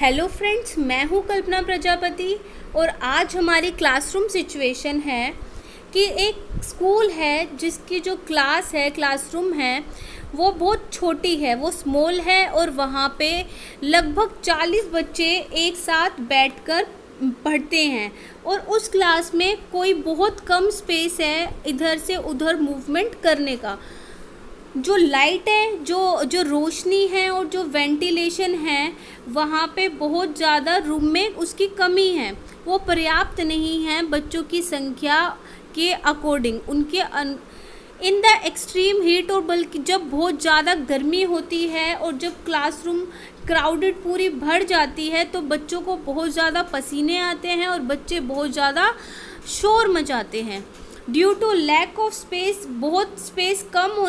Hello friends, मैं हूं कल्पना प्रजापति और आज हमारी क्लासरूम सिचुएशन है कि एक स्कूल है जिसकी जो क्लासरूम है वो बहुत छोटी है, वो स्मॉल है और वहाँ पे लगभग 40 बच्चे एक साथ बैठकर पढ़ते हैं और उस क्लास में कोई बहुत कम स्पेस है इधर से उधर मूवमेंट करने का। जो लाइट है, जो रोशनी है और जो वेंटिलेशन है वहाँ पे बहुत ज़्यादा रूम में उसकी कमी है, वो पर्याप्त नहीं है बच्चों की संख्या के अकॉर्डिंग। उनके इन द एक्सट्रीम हीट, और बल्कि जब बहुत ज़्यादा गर्मी होती है और जब क्लासरूम क्राउडेड पूरी भर जाती है तो बच्चों को बहुत ज़्यादा पसीने आते हैं और बच्चे बहुत ज़्यादा शोर मचाते हैं। Due to lack of space, बहुत स्पेस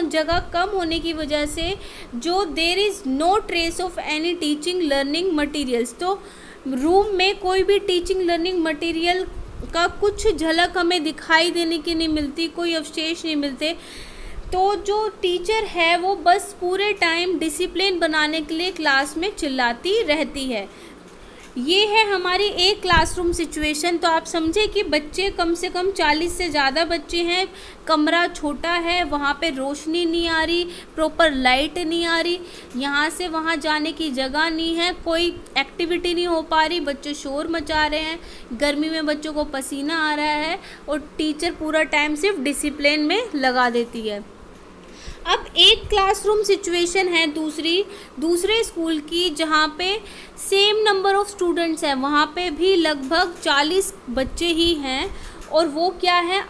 जगह कम होने की वजह से जो there is no trace of any teaching learning materials, तो रूम में कोई भी टीचिंग लर्निंग मटेरियल का कुछ झलक हमें दिखाई देने की नहीं मिलती, कोई अवशेष नहीं मिलते। तो जो टीचर है वो बस पूरे टाइम डिसिप्लिन बनाने के लिए क्लास में चिल्लाती रहती है। ये है हमारी एक क्लासरूम सिचुएशन। तो आप समझे कि बच्चे कम से कम 40 से ज़्यादा बच्चे हैं, कमरा छोटा है, वहाँ पे रोशनी नहीं आ रही, प्रॉपर लाइट नहीं आ रही, यहाँ से वहाँ जाने की जगह नहीं है, कोई एक्टिविटी नहीं हो पा रही, बच्चे शोर मचा रहे हैं, गर्मी में बच्चों को पसीना आ रहा है और टीचर पूरा टाइम सिर्फ डिसिप्लिन में लगा देती है। अब एक क्लासरूम सिचुएशन है दूसरे स्कूल की, जहाँ पे सेम नंबर ऑफ स्टूडेंट्स हैं, वहाँ पे भी लगभग 40 बच्चे ही हैं और वो क्या है,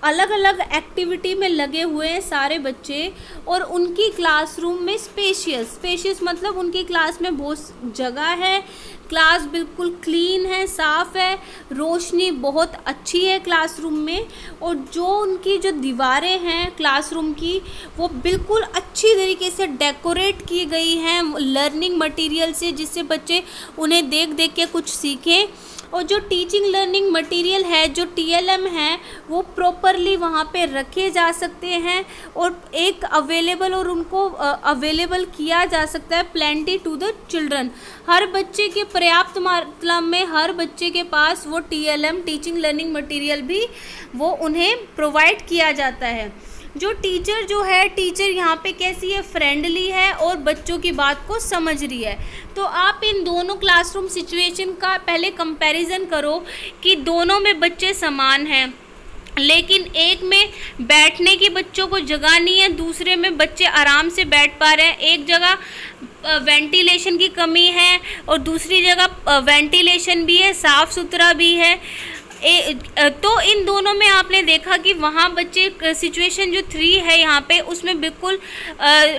अलग अलग एक्टिविटी में लगे हुए हैं सारे बच्चे। और उनकी क्लासरूम में स्पेशियस मतलब उनकी क्लास में बहुत जगह है, क्लास बिल्कुल क्लीन है, साफ़ है, रोशनी बहुत अच्छी है क्लासरूम में, और जो उनकी जो दीवारें हैं क्लासरूम की वो बिल्कुल अच्छी तरीके से डेकोरेट की गई हैं लर्निंग मटेरियल से, जिससे बच्चे उन्हें देख देख के कुछ सीखें। और जो टीचिंग लर्निंग मटेरियल है, जो TLM है, वो प्रॉपरली वहाँ पे रखे जा सकते हैं और एक उनको अवेलेबल किया जा सकता है प्लेंटी टू द चिल्ड्रन। हर बच्चे के पर्याप्त मात्रा में हर बच्चे के पास वो TLM टीचिंग लर्निंग मटेरियल भी वो उन्हें प्रोवाइड किया जाता है। जो टीचर यहाँ पे कैसी है, फ्रेंडली है और बच्चों की बात को समझ रही है। तो आप इन दोनों क्लासरूम सिचुएशन का पहले कंपैरिजन करो कि दोनों में बच्चे समान हैं, लेकिन एक में बैठने की बच्चों को जगह नहीं है, दूसरे में बच्चे आराम से बैठ पा रहे हैं। एक जगह वेंटिलेशन की कमी है और दूसरी जगह वेंटिलेशन भी है, साफ़ सुथरा भी है। तो इन दोनों में आपने देखा कि वहाँ बच्चे सिचुएशन जो 3 है यहाँ पे उसमें बिल्कुल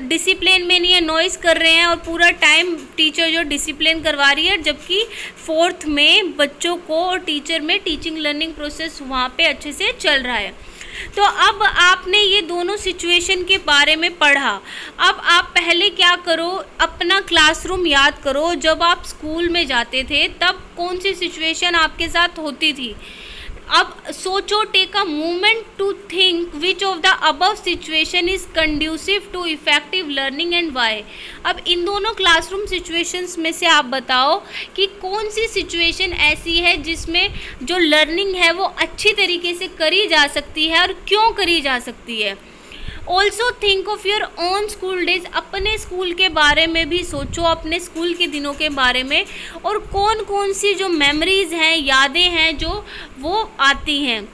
डिसिप्लिन में नहीं है, नॉइज़ कर रहे हैं और पूरा टाइम टीचर जो डिसिप्लिन करवा रही है, जबकि 4th में बच्चों को और टीचर में टीचिंग लर्निंग प्रोसेस वहाँ पे अच्छे से चल रहा है। तो अब आपने ये दोनों सिचुएशन के बारे में पढ़ा। अब आप पहले क्या करो, अपना क्लासरूम याद करो, जब आप स्कूल में जाते थे तब कौन सी सिचुएशन आपके साथ होती थी। अब सोचो, take a moment to think which of the above situation is conducive to effective learning and why. अब इन दोनों क्लासरूम सिचुएशंस में से आप बताओ कि कौन सी सिचुएशन ऐसी है जिसमें जो लर्निंग है वो अच्छी तरीके से करी जा सकती है और क्यों करी जा सकती है। Also think of your own school days, अपने स्कूल के बारे में भी सोचो, अपने स्कूल के दिनों के बारे में, और कौन कौन सी जो मेमोरीज़ हैं, यादें हैं जो वो आती हैं।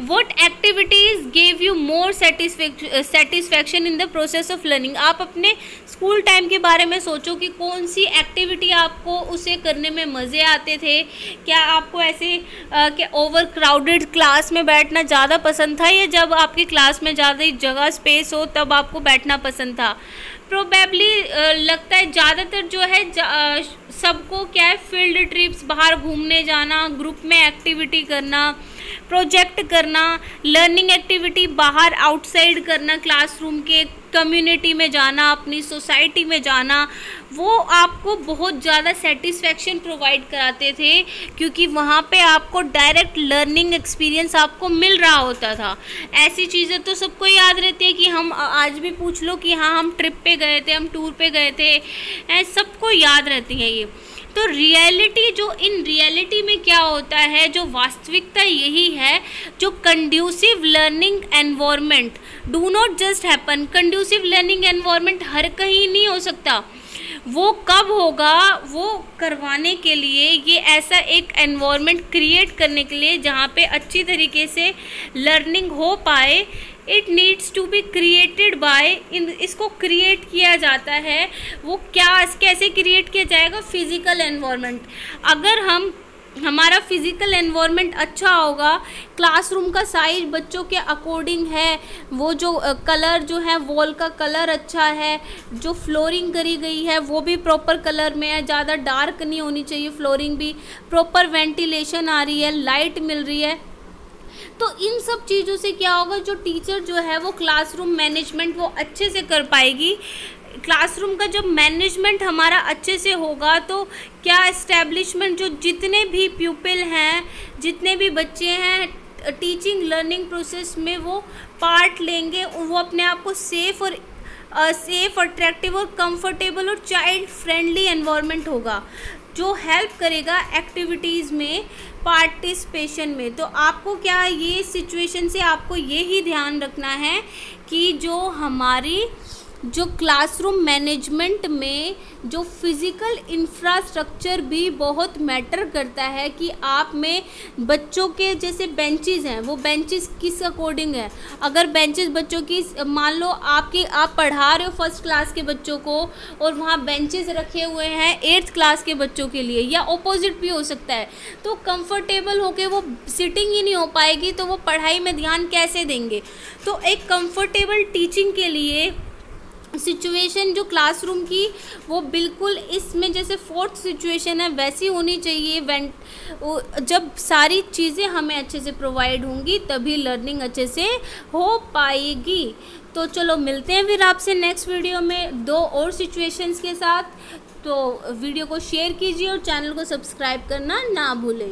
What activities gave you more satisfaction in the process of learning? आप अपने स्कूल टाइम के बारे में सोचो कि कौन सी एक्टिविटी आपको उसे करने में मज़े आते थे। क्या आपको ऐसे कि ओवर क्राउडेड क्लास में बैठना ज़्यादा पसंद था, या जब आपकी क्लास में ज़्यादा जगह स्पेस हो तब आपको बैठना पसंद था। प्रोबेबली लगता है ज़्यादातर जो है सबको क्या है, फील्ड ट्रिप्स, बाहर घूमने जाना, ग्रुप में एक्टिविटी करना, प्रोजेक्ट करना, लर्निंग एक्टिविटी बाहर आउटसाइड करना क्लासरूम के कम्युनिटी में जाना, अपनी सोसाइटी में जाना, वो आपको बहुत ज़्यादा सेटिस्फेक्शन प्रोवाइड कराते थे, क्योंकि वहाँ पे आपको डायरेक्ट लर्निंग एक्सपीरियंस आपको मिल रहा होता था। ऐसी चीज़ें तो सबको याद रहती है कि हम आज भी पूछ लो कि हाँ हम ट्रिप पे गए थे, हम टूर पे गए थे, सबको याद रहती हैं ये। तो रियलिटी, जो इन रियलिटी में क्या होता है, जो वास्तविकता यही है, जो conducive learning environment do not just happen. Conducive learning environment हर कहीं नहीं हो सकता। वो कब होगा, वो करवाने के लिए, ये ऐसा एक एनवायरनमेंट क्रिएट करने के लिए जहाँ पे अच्छी तरीके से लर्निंग हो पाए, it needs to be created by, इसको क्रिएट किया जाता है। वो कैसे क्रिएट किया जाएगा? Physical environment. अगर हमारा फिज़िकल एनवायरनमेंट अच्छा होगा, क्लासरूम का साइज बच्चों के अकॉर्डिंग है, वो जो कलर जो है वॉल का कलर अच्छा है, जो फ्लोरिंग करी गई है वो भी प्रॉपर कलर में है, ज़्यादा डार्क नहीं होनी चाहिए फ्लोरिंग भी, प्रॉपर वेंटिलेशन आ रही है, लाइट मिल रही है, तो इन सब चीज़ों से क्या होगा, जो टीचर जो है वो क्लासरूम मैनेजमेंट वो अच्छे से कर पाएगी। क्लासरूम का जब मैनेजमेंट हमारा अच्छे से होगा तो क्या एस्टेब्लिशमेंट, जो जितने भी प्यूपिल हैं, जितने भी बच्चे हैं टीचिंग लर्निंग प्रोसेस में वो पार्ट लेंगे, वो अपने आप को सेफ़, अट्रैक्टिव और कंफर्टेबल और चाइल्ड फ्रेंडली एनवायरनमेंट होगा, जो हेल्प करेगा एक्टिविटीज़ में, पार्टिसिपेशन में। तो आपको क्या, ये सिचुएशन से आपको यही ध्यान रखना है कि जो हमारी जो क्लासरूम मैनेजमेंट में जो फिज़िकल इंफ्रास्ट्रक्चर भी बहुत मैटर करता है, कि आप में बच्चों के जैसे बेंचेस हैं, वो बेंचेस किस अकॉर्डिंग है। अगर बेंचेस बच्चों की, मान लो आप पढ़ा रहे हो फर्स्ट क्लास के बच्चों को और वहाँ बेंचेस रखे हुए हैं 8th क्लास के बच्चों के लिए, या ऑपोजिट भी हो सकता है, तो कंफर्टेबल होके वो सिटिंग ही नहीं हो पाएगी, तो वो पढ़ाई में ध्यान कैसे देंगे। तो एक कंफर्टेबल टीचिंग के लिए सिचुएशन जो क्लासरूम की, वो बिल्कुल इसमें जैसे 4th सिचुएशन है वैसी होनी चाहिए। जब सारी चीज़ें हमें अच्छे से प्रोवाइड होंगी तभी लर्निंग अच्छे से हो पाएगी। तो चलो मिलते हैं फिर आपसे नेक्स्ट वीडियो में 2 और सिचुएशंस के साथ। तो वीडियो को शेयर कीजिए और चैनल को सब्सक्राइब करना ना भूलें।